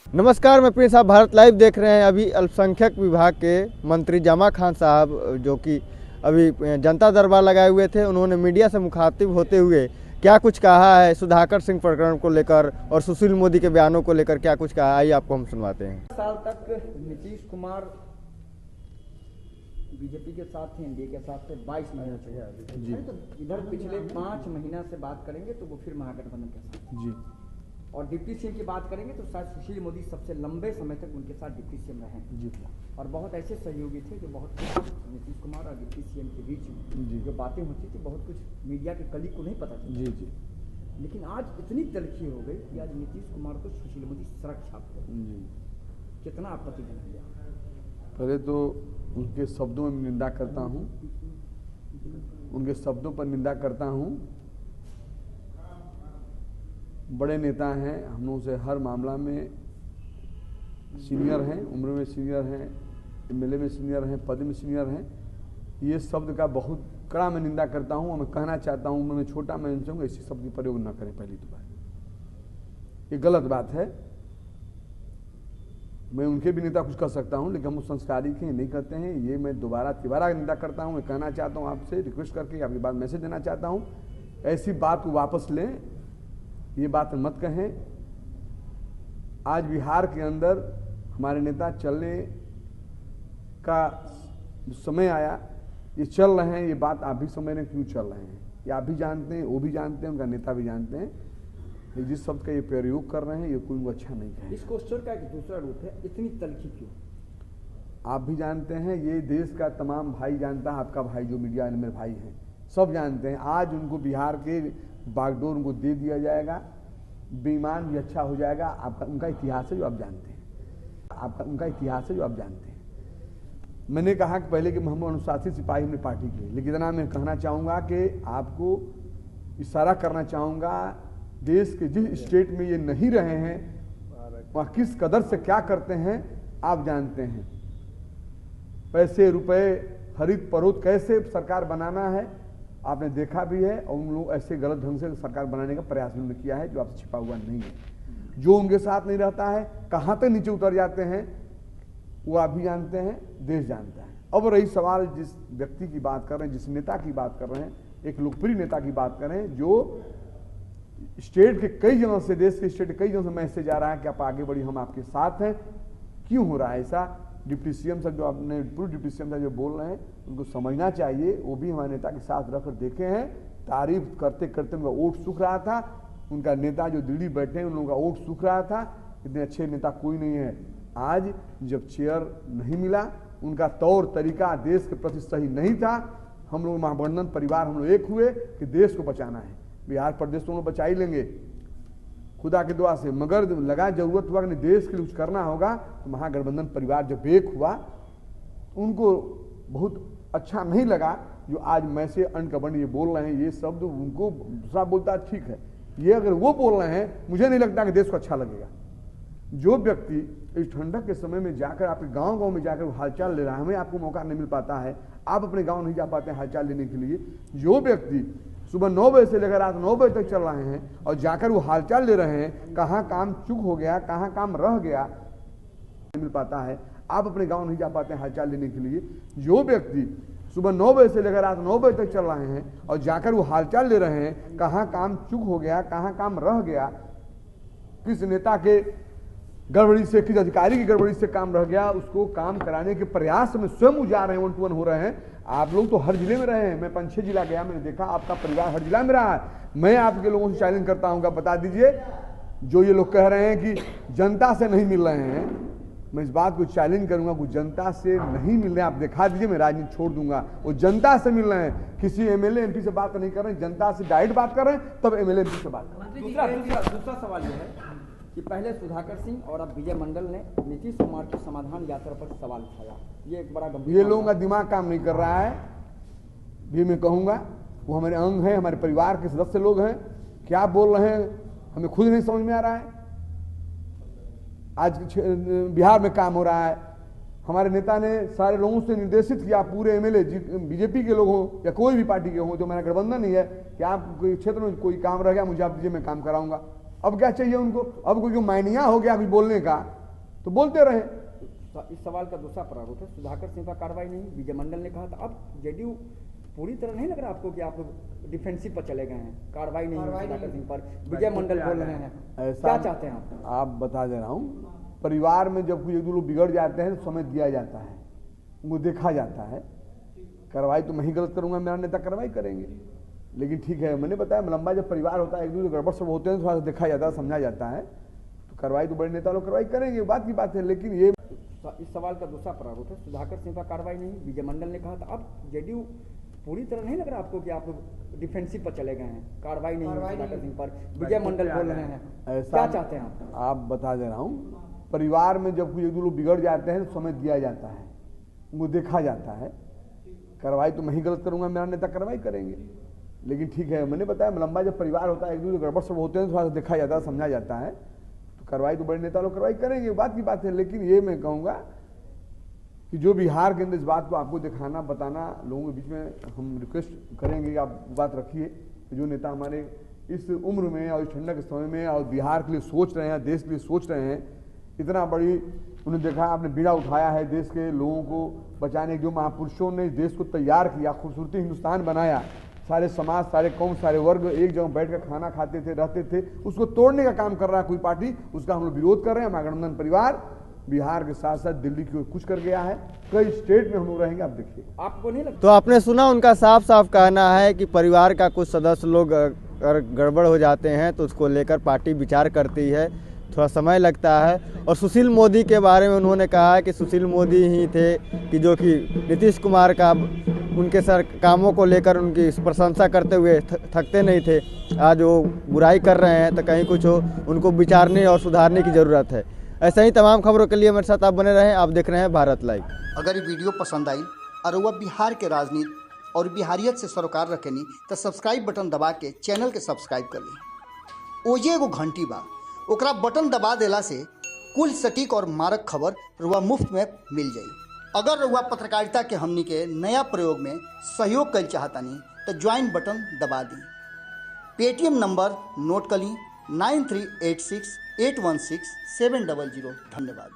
नमस्कार, मैं प्रिंस, आप भारत लाइव देख रहे हैं। अभी अल्पसंख्यक विभाग के मंत्री जामा खान साहब जो कि अभी जनता दरबार लगाए हुए थे, उन्होंने मीडिया से मुखातिब होते हुए क्या कुछ कहा है सुधाकर सिंह प्रकरण को लेकर और सुशील मोदी के बयानों को लेकर क्या कुछ कहा है, आइए आपको हम सुनवाते हैं। साल तक नीतीश कुमार बीजेपी के साथ थे, एनडीए के साथ थे 22 महीने जी। तो इधर पिछले 5 महीना से बात करेंगे तो वो फिर महागठबंधन के साथ जी। और डिप्टी सीएम की बात करेंगे तो शायद सुशील मोदी सबसे लंबे समय तक उनके साथ डिप्टी सीएम रहे जी। और बहुत ऐसे सहयोगी थे जो बहुत कुछ नीतीश कुमार और डिप्टी सीएम के बीच में जो बातें होती थी, बहुत कुछ मीडिया के कलीग को नहीं पता था जी जी। लेकिन आज इतनी तलखी हो गई कि आज नीतीश कुमार को सुशील मोदी सड़क छाप जी। कितना आपत्तिजनक है। पहले तो उनके शब्दों में निंदा करता हूँ, उनके शब्दों पर निंदा करता हूँ। बड़े नेता हैं, हम लोगों से हर मामला में सीनियर हैं, उम्र में सीनियर हैं, एमएलए में सीनियर हैं, पद में सीनियर हैं। ये शब्द का बहुत कड़ा मैं निंदा करता हूँ और मैं कहना चाहता हूँ, उम्र में छोटा मैं उनसे हूँ, ऐसे शब्द का प्रयोग न करें। पहली तो बात ये गलत बात है। मैं उनके भी नेता कुछ कर सकता हूं, लेकिन हम उस संस्कारी के नहीं करते हैं। ये मैं दोबारा तिबारा निंदा करता हूं। मैं कहना चाहता हूं आपसे, रिक्वेस्ट करके आपकी बात मैसेज देना चाहता हूं, ऐसी बात को वापस लें, ये बात मत कहें। आज बिहार के अंदर हमारे नेता चलने का समय आया, ये चल रहे हैं। ये बात आप भी समझ रहे हैं क्यों चल रहे हैं, ये आप भी जानते हैं, वो भी जानते हैं, उनका नेता भी जानते हैं। जिस शब्द का ये प्रयोग कर रहे हैं ये कोई अच्छा नहीं है। इस क्वेश्चन का एक दूसरा रूप है, इतनी तलखी क्यों? आप भी जानते हैं, ये देश का तमाम भाई जानता है, आपका भाई जो मीडिया में भाई हैं सब जानते हैं। आज उनको बिहार के बागडोर उनको दे दिया जाएगा, बेईमान भी अच्छा हो जाएगा। आपका उनका इतिहास है जो आप जानते हैं, आपका उनका इतिहास है जो आप जानते हैं। मैंने कहा कि पहले कि हम अनुशासित सिपाही हमने पार्टी के, लेकिन इतना मैं कहना चाहूँगा कि आपको इशारा करना चाहूँगा, देश के जिस स्टेट में ये नहीं रहे हैं वहाँ किस कदर से क्या करते हैं आप जानते हैं। पैसे रुपए हरित परोत कैसे सरकार बनाना है आपने देखा भी है, और उन लोग ऐसे गलत ढंग से सरकार बनाने का प्रयास उन्होंने किया है जो आपसे छिपा हुआ नहीं है। जो उनके साथ नहीं रहता है कहाँ तक नीचे उतर जाते हैं वो आप भी जानते हैं, देश जानता है। अब रही सवाल जिस व्यक्ति की बात कर रहे हैं, जिस नेता की बात कर रहे हैं, एक लोकप्रिय नेता की बात कर रहे हैं जो स्टेट के कई जगहों से, देश के स्टेट के कई जगहों से मैसेज जा रहा है कि आप आगे बढ़िए, हम आपके साथ हैं। क्यों हो रहा है ऐसा? डिप्टी सीएम साहब जो आपने पूर्व डिप्टी सीएम साहब जो बोल रहे हैं उनको समझना चाहिए, वो भी हमारे नेता के साथ रखकर देखे हैं। तारीफ करते करते उनका ओट सूख रहा था, उनका नेता जो दिल्ली बैठे हैं उन लोगों का ओट सूख रहा था, इतने अच्छे नेता कोई नहीं है। आज जब चेयर नहीं मिला, उनका तौर तरीका देश के प्रति सही नहीं था, हम लोग महागठबंधन परिवार हम लोग एक हुए कि देश को बचाना है। बिहार प्रदेश तो बचा ही लेंगे खुदा की दुआ से, मगर लगा जरूरत हुआ कि देश के लिए कुछ करना होगा तो महागठबंधन परिवार जब एक हुआ, उनको बहुत अच्छा नहीं लगा जो आज मैं से अनकबंड ये बोल रहे हैं। ये शब्द उनको दूसरा बोलता है ठीक है, ये अगर वो बोल रहे हैं मुझे नहीं लगता कि देश को अच्छा लगेगा। जो व्यक्ति इस ठंडक के समय में जाकर आपके गांव गांव में जाकर हालचाल ले रहा है, हमें आपको मौका नहीं मिल पाता है, आप अपने गांव नहीं जा पाते हैं हालचाल लेने के लिए। जो व्यक्ति सुबह 9 बजे से लेकर रात 9 बजे तक चल रहे हैं और जाकर वो हालचाल ले रहे हैं, कहाँ काम चूक हो गया, कहाँ काम रह गया नहीं मिल पाता है, आप अपने गांव नहीं जा पाते हैं हालचाल लेने के लिए। जो व्यक्ति सुबह 9 बजे से लेकर रात 9 बजे तक चल रहे हैं और जाकर वो हालचाल ले रहे हैं, कहाँ काम चूक हो गया, कहाँ काम रह गया, किस नेता के गड़बड़ी से, किस अधिकारी की गड़बड़ी से काम रह गया, उसको काम कराने के प्रयास में स्वयं जा रहे हैं, 1 to 1 हो रहे हैं। आप लोग तो हर जिले में रहे हैं, मैं 5-6 जिला गया, मैंने देखा आपका परिवार हर जिला में रहा है। मैं आपके लोगों से चैलेंज करता हूँ, बता दीजिए जो ये लोग कह रहे हैं कि जनता से नहीं मिल रहे हैं, मैं इस बात को चैलेंज करूंगा, वो जनता से नहीं मिल रहे हैं, आप दिखा दीजिए, मैं राजनीति छोड़ दूंगा। वो जनता से मिल रहे हैं, किसी एमएलए एमपी से बात नहीं कर रहे हैं, जनता से डायरेक्ट बात कर रहे हैं, तब एमएलए एमपी से बात कर रहे हैं। दूसरा सवाल यह है कि पहले सुधाकर सिंह और अब विजय मंडल ने नीतीश कुमार की समाधान यात्रा पर सवाल उठाया, ये एक बड़ा गंभीर, ये लोगों का दिमाग काम नहीं कर रहा है, भी मैं कहूँगा। वो हमारे अंग हैं, हमारे परिवार के सदस्य लोग हैं, क्या बोल रहे हैं हमें खुद नहीं समझ में आ रहा है। आज बिहार में काम हो रहा है, हमारे नेता ने सारे लोगों से निर्देशित किया, पूरे एमएलए बीजेपी के लोग हों या कोई भी पार्टी के हों, जो मेरा गठबंधन नहीं है, कि आप कोई क्षेत्र में कोई काम रह गया मुझे आप दीजिए, मैं काम कराऊंगा। अब क्या चाहिए उनको? अब कोई जो मायनिया हो गया अभी बोलने का तो बोलते रहे। इस सवाल का दूसरा प्रारूप है, सुधाकर सिंह पर कार्रवाई नहीं, विजय मंडल ने कहा था। अब जेडीयू पूरी तरह नहीं लग रहा आपको कि आप डिफेंसिव पर चले गए हैं, कार्रवाई नहीं है सुधाकर सिंह पर, विजय मंडल बोल रहे हैं, क्या चाहते हैं आप? बता दे रहा हूँ, परिवार में जब कोई एक दो लोग बिगड़ जाते हैं तो समय दिया जाता है, उनको देखा जाता है। कार्रवाई तो मैं ही गलत करूंगा, मेरा नेता कार्रवाई करेंगे, लेकिन ठीक है, मैंने बताया लंबा जब परिवार होता है, एक दूसरे गड़बड़ सब होते हैं, थोड़ा सा देखा जाता है, समझा जाता है, तो कार्रवाई तो बड़े नेता लोग कार्रवाई करेंगे, बात की बात है। लेकिन ये इस सवाल का दूसरा प्रारूप है, सुधाकर सिंह पर कार्रवाई नहीं, विजय मंडल ने कहा था। अब जेडीयू पूरी तरह नहीं लग रहा आपको कि आप डिफेंसिव पर चले गए हैं, कार्रवाई नहीं है सुधाकर सिंह पर, विजय मंडल बोल रहे हैं, क्या चाहते हैं आप? बता दे रहा हूँ, परिवार में जब कोई एक दो लोग बिगड़ जाते हैं तो समय दिया जाता है, उनको देखा जाता है। कार्रवाई तो मैं ही गलत करूंगा, मेरा नेता कार्रवाई करेंगे, लेकिन ठीक है, मैंने बताया लंबा जब परिवार होता है, एक दूसरे गड़बड़ सब होते हैं, थोड़ा सा देखा जाता है, समझा जाता है, तो कार्रवाई तो बड़े नेता लोग कार्रवाई करेंगे, बात की बात है। लेकिन ये मैं कहूँगा कि जो बिहार के अंदर इस बात को आपको दिखाना बताना, लोगों के बीच में हम रिक्वेस्ट करेंगे कि आप बात रखिए, जो नेता हमारे इस उम्र में और इस ठंडक के समय में और बिहार के लिए सोच रहे हैं, देश के लिए सोच रहे हैं, इतना बड़ी उन्हें देखा, आपने बीड़ा उठाया है देश के लोगों को बचाने, जो महापुरुषों ने इस देश को तैयार किया, खूबसूरती हिंदुस्तान बनाया, सारे समाज, सारे कौम, सारे वर्ग एक जगह बैठकर खाना खाते थे, रहते थे, उसको तोड़ने का काम कर रहा है कोई पार्टी, उसका हम लोग विरोध कर रहे हैं। महागठबंधन परिवार बिहार के साथ साथ दिल्ली की ओर कुछ कर गया है, कई स्टेट में हम लोग रहेंगे, आप देखिए। आपको नहीं लगता? तो आपने सुना, उनका साफ साफ कहना है कि परिवार का कुछ सदस्य लोग अगर गड़बड़ हो जाते हैं तो उसको लेकर पार्टी विचार करती है, थोड़ा समय लगता है। और सुशील मोदी के बारे में उन्होंने कहा है कि सुशील मोदी ही थे कि जो कि नीतीश कुमार का उनके सर कामों को लेकर उनकी प्रशंसा करते हुए थकते नहीं थे। आज वो बुराई कर रहे हैं तो कहीं कुछ हो, उनको विचारने और सुधारने की ज़रूरत है। ऐसे ही तमाम खबरों के लिए मेरे साथ आप बने रहें। आप देख रहे हैं भारत लाइव। अगर ये वीडियो पसंद आई और वह बिहार के राजनीति और बिहारियत से सरोकार रखेनी तो सब्सक्राइब बटन दबा के चैनल के सब्सक्राइब कर ली। ओजे एगो घंटी बा, ओकरा बटन दबा देला से कुल सटीक और मारक खबर रुआ मुफ्त में मिल जाई। अगर रुआ पत्रकारिता के हमनी के नया प्रयोग में सहयोग कर चाहतानी तो ज्वाइन बटन दबा दी। पेटीएम नंबर नोट कर ली 9386816700। धन्यवाद।